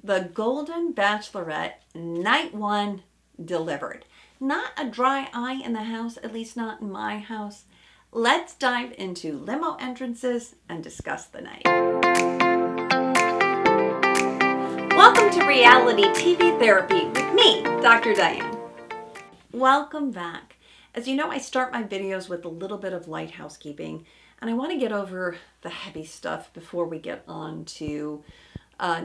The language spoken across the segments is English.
The Golden Bachelorette, night one, delivered. Not a dry eye in the house, at least not in my house. Let's dive into Limo Entrances and discuss the night. Welcome to Reality TV Therapy with me, Dr. Diane. Welcome back. As you know, I start my videos with a little bit of light housekeeping, and I want to get over the heavy stuff before we get on to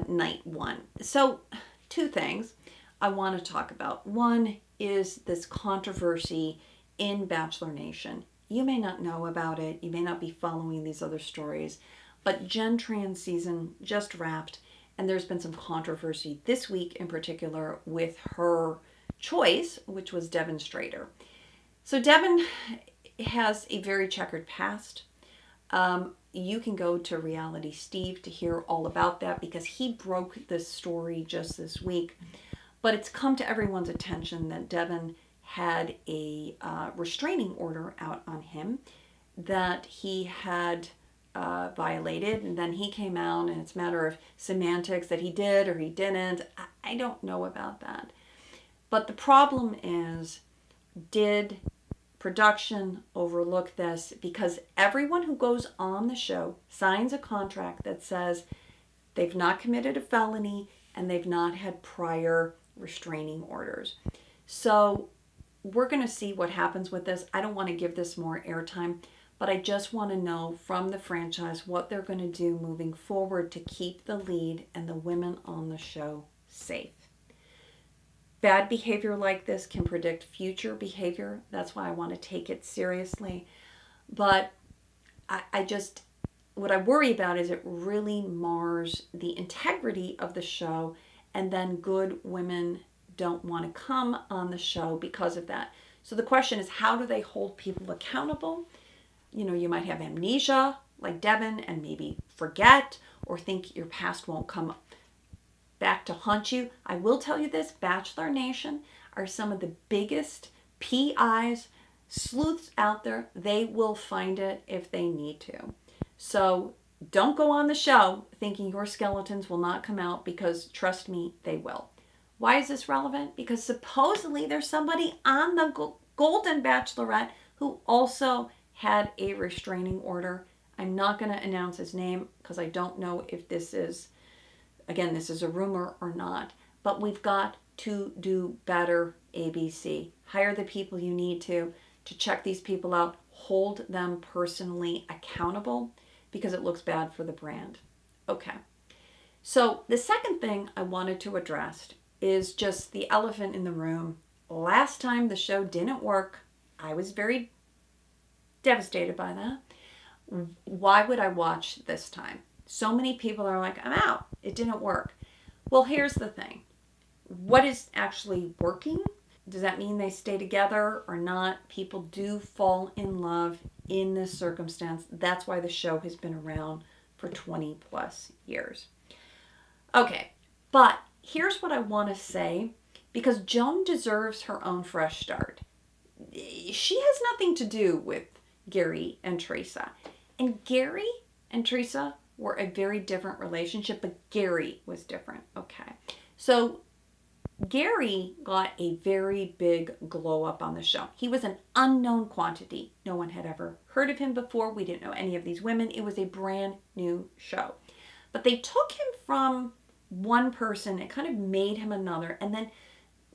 night one. So, two things I want to talk about. One is this controversy in Bachelor Nation. You may not know about it, you may not be following these other stories, but Jen Tran's season just wrapped, and there's been some controversy this week in particular with her choice, which was Devin Strader. So Devin has a very checkered past. You can go to Reality Steve to hear all about that because he broke this story just this week. But it's come to everyone's attention that Devin had a restraining order out on him that he had violated. And then he came out, and it's a matter of semantics that he did or he didn't. I don't know about that. But the problem is, did production overlook this? Because everyone who goes on the show signs a contract that says they've not committed a felony and they've not had prior restraining orders. So we're going to see what happens with this. I don't want to give this more airtime, but I just want to know from the franchise what they're going to do moving forward to keep the lead and the women on the show safe. Bad behavior like this can predict future behavior. That's why I want to take it seriously. But what I worry about is it really mars the integrity of the show, and then good women don't want to come on the show because of that. So the question is, how do they hold people accountable? You know, you might have amnesia like Devin and maybe forget or think your past won't come back to haunt you. I will tell you this, Bachelor Nation are some of the biggest PIs, sleuths out there. They will find it if they need to. So don't go on the show thinking your skeletons will not come out, because trust me, they will. Why is this relevant? Because supposedly there's somebody on the Golden Bachelorette who also had a restraining order. I'm not going to announce his name because I don't know if this is a rumor or not, but we've got to do better, ABC. Hire the people you need to check these people out, hold them personally accountable, because it looks bad for the brand. Okay. So the second thing I wanted to address is just the elephant in the room. Last time the show didn't work. I was very devastated by that. Why would I watch this time? So many people are like, I'm out. It didn't work. Well, here's the thing. What is actually working? Does that mean they stay together or not? People do fall in love in this circumstance. That's why the show has been around for 20 plus years. Okay, but here's what I want to say, because Joan deserves her own fresh start. She has nothing to do with Gary and Teresa. And Gary and Teresa were a very different relationship, but Gary was different. Okay. So Gary got a very big glow up on the show. He was an unknown quantity. No one had ever heard of him before. We didn't know any of these women. It was a brand new show. But they took him from one person and kind of made him another, and then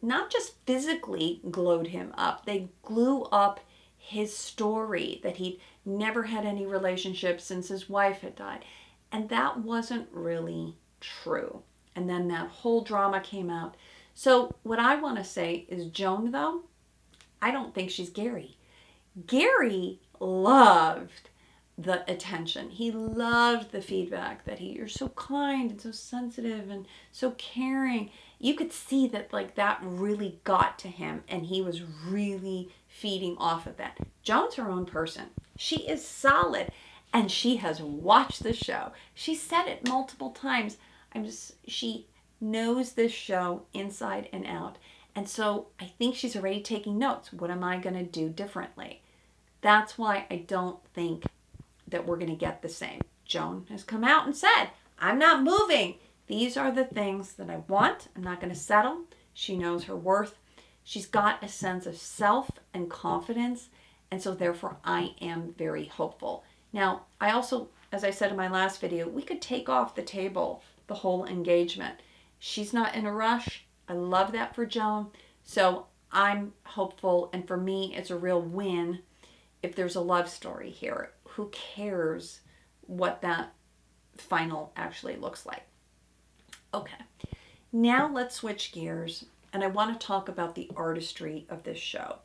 not just physically glowed him up, they glue up his story that he'd never had any relationships since his wife had died. And that wasn't really true. And then that whole drama came out. So what I want to say is, Joan, though, I don't think she's Gary. Gary loved the attention. He loved the feedback that you're so kind and so sensitive and so caring. You could see that that really got to him, and he was really feeding off of that. Joan's her own person. She is solid. And she has watched the show. She said it multiple times. She knows this show inside and out. And so I think she's already taking notes. What am I going to do differently? That's why I don't think that we're going to get the same. Joan has come out and said, I'm not moving. These are the things that I want. I'm not going to settle. She knows her worth. She's got a sense of self and confidence. And so therefore I am very hopeful. Now, I also, as I said in my last video, we could take off the table the whole engagement. She's not in a rush. I love that for Joan. So I'm hopeful. And for me, it's a real win if there's a love story here. Who cares what that final actually looks like? Okay, now let's switch gears, and I want to talk about the artistry of this show.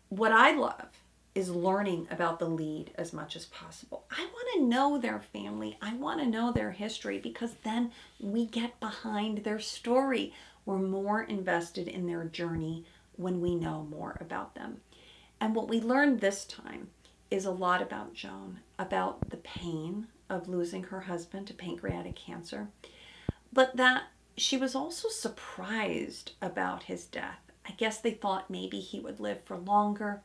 What I love is learning about the lead as much as possible. I want to know their family. I want to know their history, because then we get behind their story. We're more invested in their journey when we know more about them. And what we learned this time is a lot about Joan, about the pain of losing her husband to pancreatic cancer, but that she was also surprised about his death. I guess they thought maybe he would live for longer.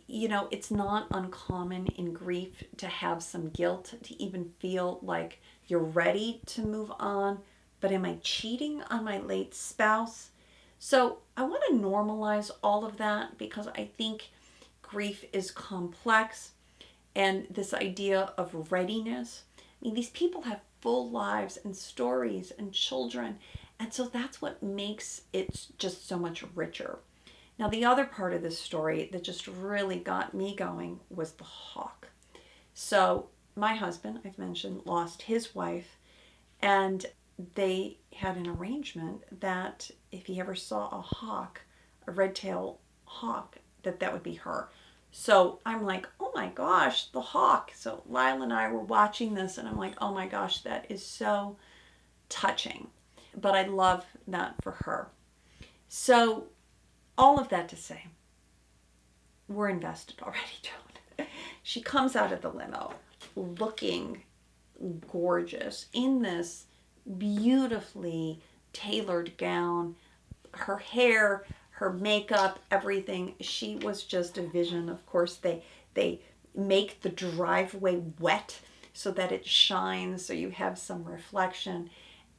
You know, it's not uncommon in grief to have some guilt, to even feel like you're ready to move on. But am I cheating on my late spouse? So I want to normalize all of that, because I think grief is complex. And this idea of readiness, I mean, these people have full lives and stories and children. And so that's what makes it just so much richer. Now, the other part of this story that just really got me going was the hawk. So my husband, I've mentioned, lost his wife, and they had an arrangement that if he ever saw a hawk, a red-tailed hawk, that would be her. So I'm like, oh my gosh, the hawk. So Lyle and I were watching this, and I'm like, oh my gosh, that is so touching. But I love that for her. So all of that to say, we're invested already, Joan. She comes out of the limo looking gorgeous in this beautifully tailored gown. Her hair, her makeup, everything. She was just a vision. Of course, they make the driveway wet so that it shines, so you have some reflection.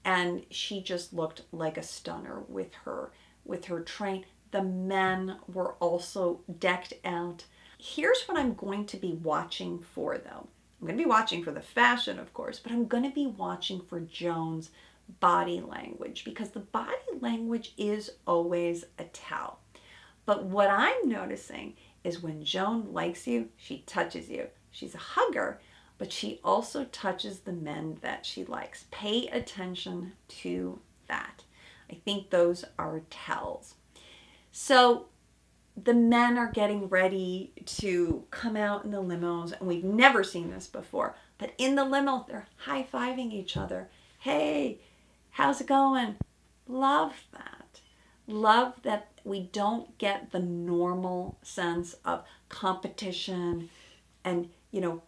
And she just looked like a stunner with her train. The men were also decked out. Here's what I'm going to be watching for, though. I'm going to be watching for the fashion, of course, but I'm going to be watching for Joan's body language, because the body language is always a tell. But what I'm noticing is when Joan likes you, she touches you. She's a hugger, but she also touches the men that she likes. Pay attention to that. I think those are tells. So the men are getting ready to come out in the limos, and we've never seen this before, but in the limo, they're high-fiving each other. Hey, how's it going? Love that. Love that we don't get the normal sense of competition and,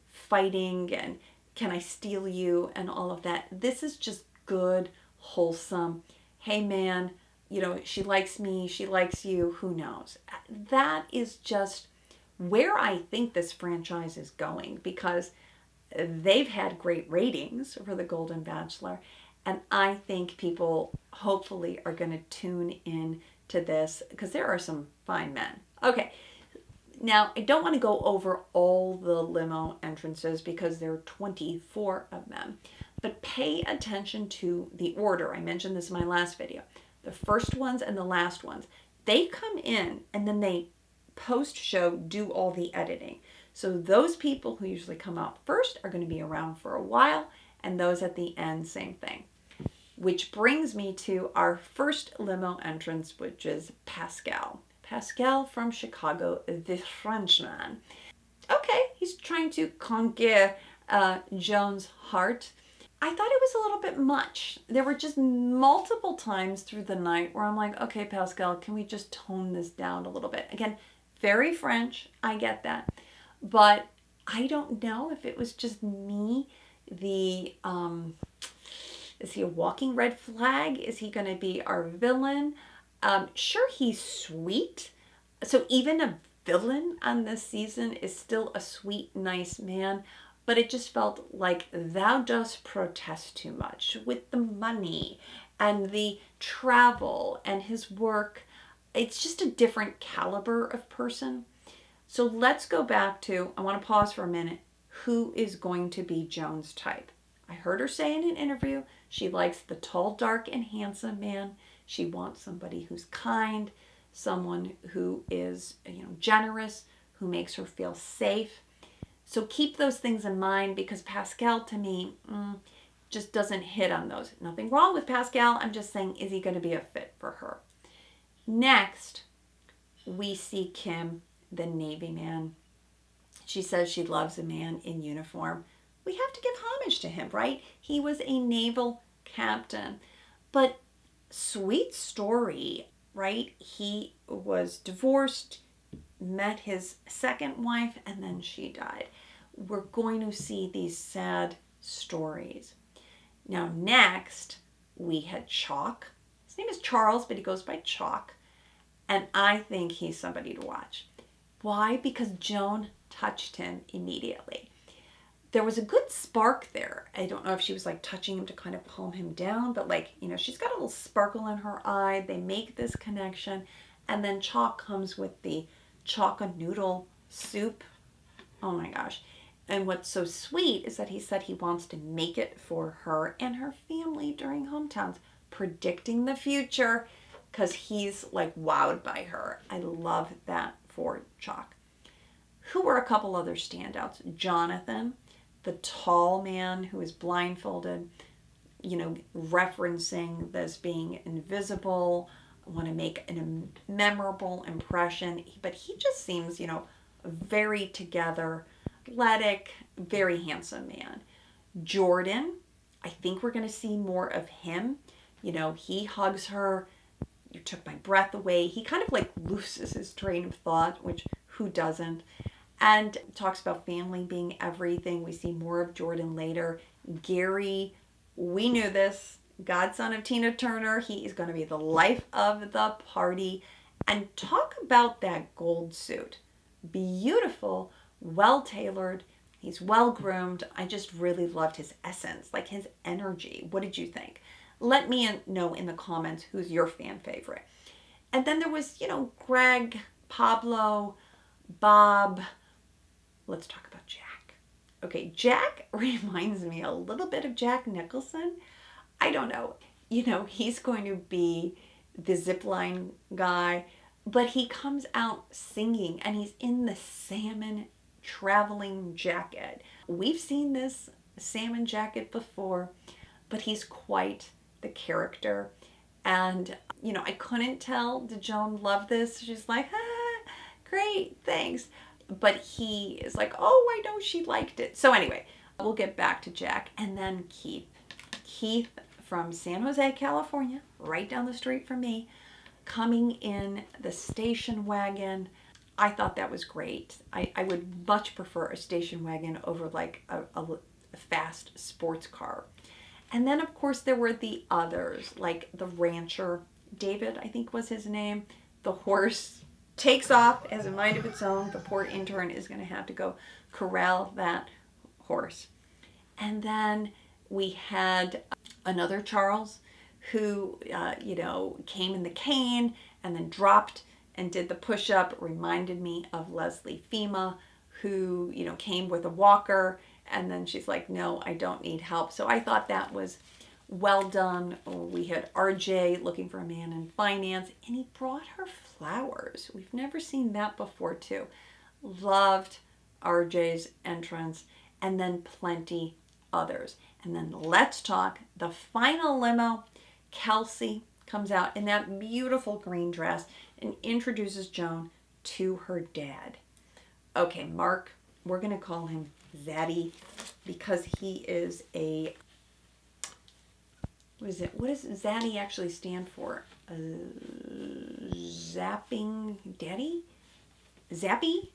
fighting and can I steal you and all of that. This is just good, wholesome. Hey man, she likes me, she likes you, who knows? That is just where I think this franchise is going, because they've had great ratings for The Golden Bachelor, and I think people hopefully are going to tune in to this, because there are some fine men. Okay, now I don't want to go over all the limo entrances because there are 24 of them, but pay attention to the order. I mentioned this in my last video. The first ones and the last ones, they come in and then they post-show do all the editing. So those people who usually come out first are going to be around for a while, and those at the end, same thing. Which brings me to our first limo entrance, which is Pascal. Pascal from Chicago, the Frenchman. Okay, he's trying to conquer Joan's heart. I thought it was a little bit much. There were just multiple times through the night where I'm like, okay, Pascal, can we just tone this down a little bit? Again, very French, I get that. But I don't know if it was just me. Is he a walking red flag? Is he going to be our villain? Sure, he's sweet. So even a villain on this season is still a sweet, nice man. but it just felt like thou dost protest too much with the money and the travel and his work. It's just a different caliber of person. So let's go back to, I want to pause for a minute. Who is going to be Joan's type? I heard her say in an interview she likes the tall, dark, and handsome man. She wants somebody who's kind, someone who is, generous, who makes her feel safe. So keep those things in mind, because Pascal, to me, just doesn't hit on those. Nothing wrong with Pascal. I'm just saying, is he going to be a fit for her? Next, we see Kim, the Navy man. She says she loves a man in uniform. We have to give homage to him, right? He was a naval captain. But sweet story, right? He was divorced, met his second wife, and then she died. We're going to see these sad stories. Now, next, we had Chalk. His name is Charles, but he goes by Chalk. And I think he's somebody to watch. Why? Because Joan touched him immediately. There was a good spark there. I don't know if she was like touching him to kind of calm him down, but she's got a little sparkle in her eye. They make this connection. And then Chalk comes with the chocolate noodle soup. Oh my gosh. And what's so sweet is that he said he wants to make it for her and her family during hometowns, predicting the future, because he's like wowed by her. I love that for Chalk. Who were a couple other standouts? Jonathan, the tall man who is blindfolded, referencing this being invisible, want to make a memorable impression. But he just seems, very together, athletic, very handsome man. Jordan, I think we're going to see more of him. He hugs her. You took my breath away. He kind of like loses his train of thought, which who doesn't? And talks about family being everything. We see more of Jordan later. Gary, we knew this, godson of Tina Turner. He is going to be the life of the party. And talk about that gold suit. Beautiful, well-tailored. He's well-groomed. I just really loved his essence, like his energy. What did you think? Let me know in the comments who's your fan favorite. And then there was, Greg, Pablo, Bob. Let's talk about Jack. Okay, Jack reminds me a little bit of Jack Nicholson. I don't know. He's going to be the zipline guy, but he comes out singing and he's in the salmon traveling jacket. We've seen this salmon jacket before, but he's quite the character. And, I couldn't tell, did Joan love this? She's like, great, thanks. But he is like, oh, I know she liked it. So anyway, we'll get back to Jack. And then Keith. Keith from San Jose, California, right down the street from me, coming in the station wagon. I thought that was great. I would much prefer a station wagon over like a fast sports car. And then, of course, there were the others, like the rancher, David, I think was his name. The horse takes off as a mind of its own. The poor intern is going to have to go corral that horse. And then we had another Charles who, came in the cane and then dropped and did the push-up. Reminded me of Leslie Fema, who, came with a walker. And then she's like, no, I don't need help. So I thought that was well done. We had RJ looking for a man in finance, and he brought her flowers. We've never seen that before, too. Loved RJ's entrance, and then plenty others. And then let's talk the final limo. Kelsey comes out in that beautiful green dress and introduces Joan to her dad. Okay, Mark, we're going to call him Zaddy, because he is a, what does Zaddy actually stand for? Zapping daddy? Zippy?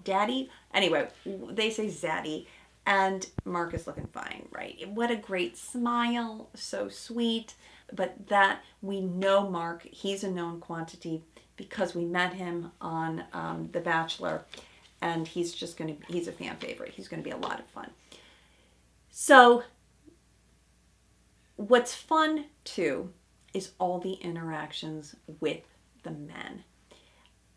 Daddy? Anyway, they say Zaddy, and Mark is looking fine, right? What a great smile, so sweet. But that, we know Mark, he's a known quantity because we met him on The Bachelor. and he's a fan favorite. He's going to be a lot of fun. So what's fun too is all the interactions with the men.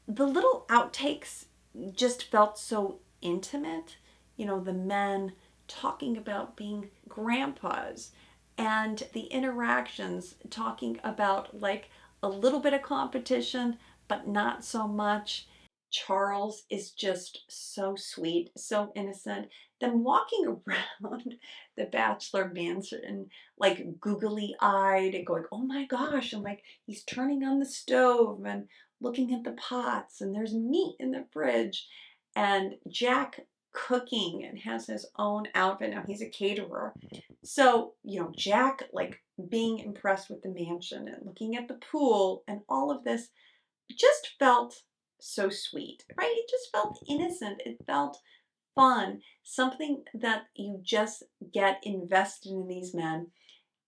The little outtakes just felt so intimate. You know, the men talking about being grandpas, and the interactions talking about like a little bit of competition, but not so much. Charles is just so sweet, so innocent. Them walking around the Bachelor mansion, like googly eyed and going, oh my gosh, and like he's turning on the stove and looking at the pots, and there's meat in the fridge, and Jack cooking and has his own outfit. Now he's a caterer. So, you know, Jack like being impressed with the mansion and looking at the pool and all of this just felt so sweet, right? It just felt innocent. It felt fun, something that you just get invested in these men.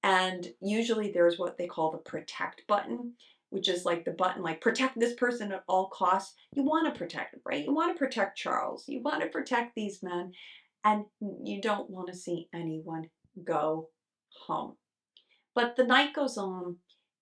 And usually there's what they call the protect button, which is like the button, like protect this person at all costs. You want to protect, right? You want to protect Charles. You want to protect these men, and you don't want to see anyone go home. But the night goes on,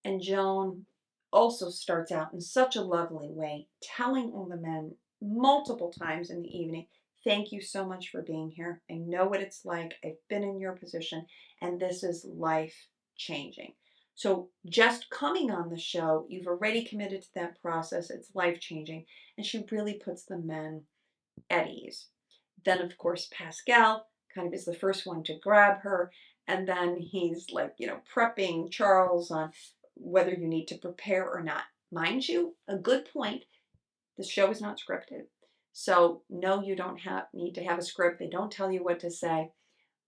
and Joan also starts out in such a lovely way, telling all the men multiple times in the evening, thank you so much for being here. I know what it's like. I've been in your position, and this is life changing. So, just coming on the show, you've already committed to that process. It's life changing. And she really puts the men at ease. Then, of course, Pascal kind of is the first one to grab her. And then he's like, you know, prepping Charles on whether you need to prepare or not. Mind you, a good point. The show is not scripted. So, no, you don't need to have a script. They don't tell you what to say.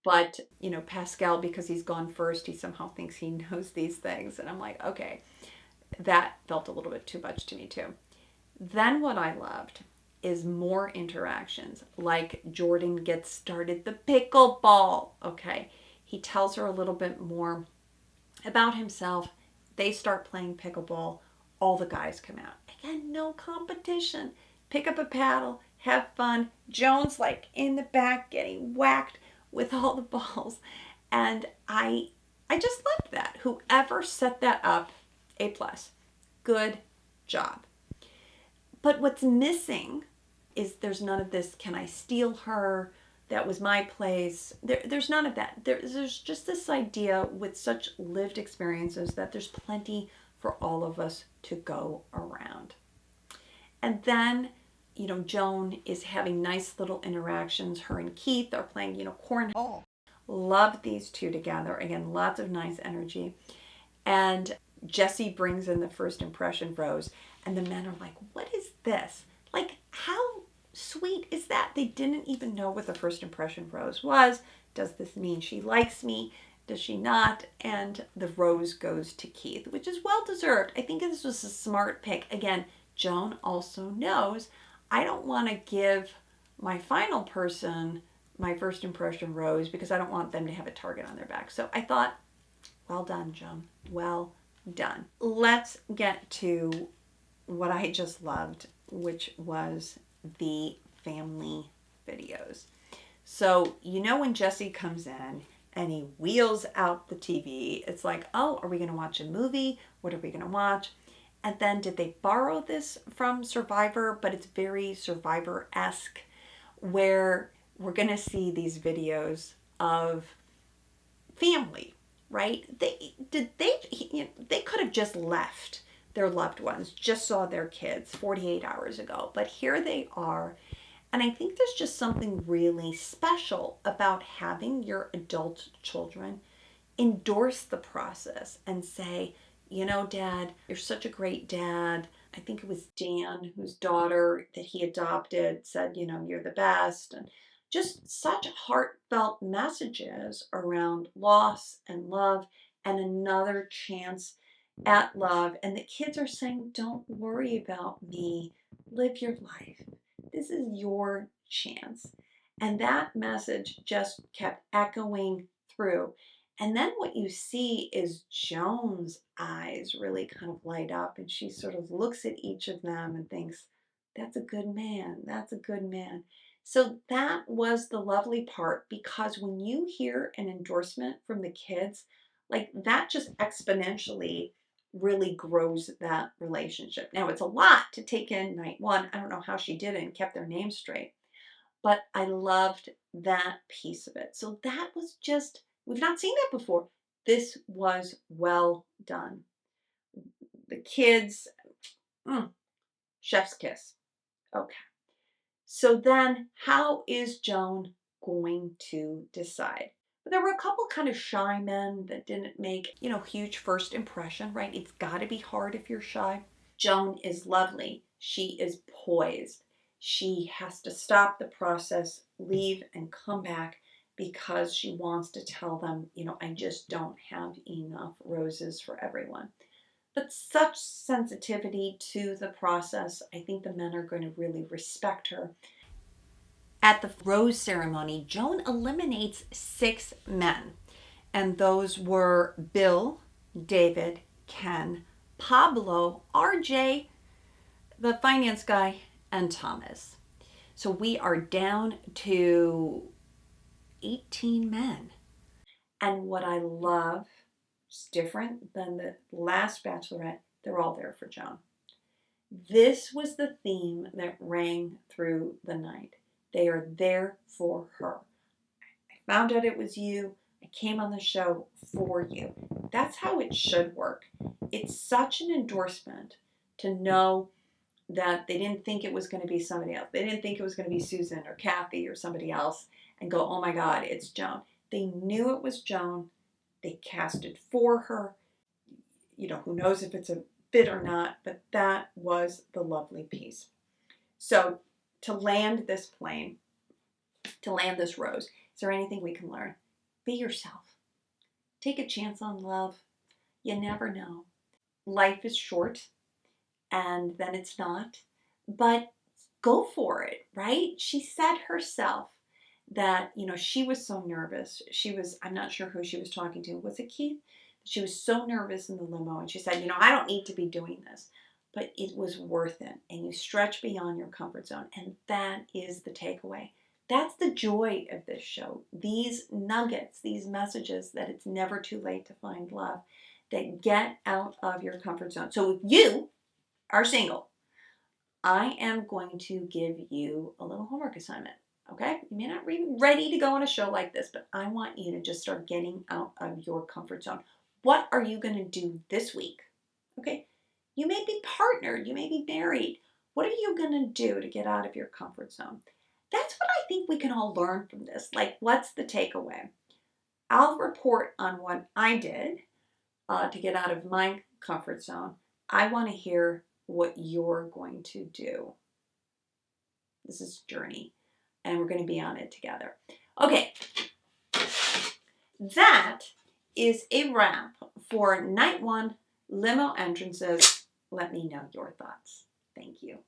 But, you know, Pascal, because he's gone first, he somehow thinks he knows these things. And I'm like, okay, that felt a little bit too much to me, too. Then what I loved is more interactions. Like Jordan gets started the pickleball. Okay. He tells her a little bit more about himself. They start playing pickleball. All the guys come out. Again, no competition. Pick up a paddle, have fun. Joan's like in the back getting whacked with all the balls. And I just loved that. Whoever set that up, A plus. Good job. But what's missing is there's none of this, can I steal her? That was my place. There's none of that. There's just this idea with such lived experiences that there's plenty for all of us to go around. And then, you know, Joan is having nice little interactions. Her and Keith are playing, you know, cornhole. Love these two together. Again, lots of nice energy. And Jesse brings in the first impression rose, and the men are like, what is this? Like, how sweet is that? They didn't even know what the first impression rose was. Does this mean she likes me? Does she not? And the rose goes to Keith, which is well deserved. I think this was a smart pick. Again, Joan also knows I don't want to give my final person my first impression rose because I don't want them to have a target on their back. So I thought, well done, Joan. Well done. Let's get to what I just loved, which was the family videos. So, you know, when Jesse comes in and he wheels out the TV, it's like, oh, are we going to watch a movie? What are we going to watch? And then did they borrow this from Survivor? But it's very Survivor-esque, where we're going to see these videos of family, right? They could have just left their loved ones, just saw their kids 48 hours ago, but here they are. And I think there's just something really special about having your adult children endorse the process and say, you know, Dad, you're such a great dad. I think it was Dan, whose daughter that he adopted, said, you know, you're the best. And just such heartfelt messages around loss and love and another chance at love. And the kids are saying, don't worry about me. Live your life. This is your chance. And that message just kept echoing through. And then what you see is Joan's eyes really kind of light up, and she sort of looks at each of them and thinks, That's a good man. That's a good man. So that was the lovely part, because when you hear an endorsement from the kids, like that just exponentially really grows that relationship. Now it's a lot to take in night one. I don't know how she did it and kept their names straight, but I loved that piece of it. So that was just, we've not seen that before. This was well done. The kids, mm, chef's kiss. Okay. So then, how is Joan going to decide? But there were a couple kind of shy men that didn't make, huge first impression, right? It's got to be hard if you're shy. Joan is lovely. She is poised. She has to stop the process, leave, and come back because she wants to tell them, I just don't have enough roses for everyone. But such sensitivity to the process, I think the men are going to really respect her. At the rose ceremony, Joan eliminates 6 men, and those were Bill, David, Ken, Pablo, RJ, the finance guy, and Thomas. So we are down to 18 men. And what I love is different than the last Bachelorette, they're all there for Joan. This was the theme that rang through the night. They are there for her. I found out it was you. I came on the show for you. That's how it should work. It's such an endorsement to know that they didn't think it was going to be somebody else. They didn't think it was going to be Susan or Kathy or somebody else and go, oh my God, it's Joan. They knew it was Joan. They cast it for her. Who knows if it's a fit or not, but that was the lovely piece. So to land this plane, to land this rose, is there anything we can learn? Be yourself. Take a chance on love. You never know. Life is short, and then it's not. But go for it, right? She said herself that, she was so nervous. I'm not sure who she was talking to. Was it Keith? She was so nervous in the limo, and she said, I don't need to be doing this, but it was worth it. And you stretch beyond your comfort zone. And that is the takeaway. That's the joy of this show. These nuggets, these messages that it's never too late to find love, that get out of your comfort zone. So if you are single, I am going to give you a little homework assignment. Okay? You may not be ready to go on a show like this, but I want you to just start getting out of your comfort zone. What are you going to do this week? Okay? You may be partnered, you may be married. What are you going to do to get out of your comfort zone? That's what I think we can all learn from this. Like, what's the takeaway? I'll report on what I did to get out of my comfort zone. I want to hear what you're going to do. This is a journey, and we're going to be on it together. Okay, that is a wrap for night one, Limo Entrances. Let me know your thoughts. Thank you.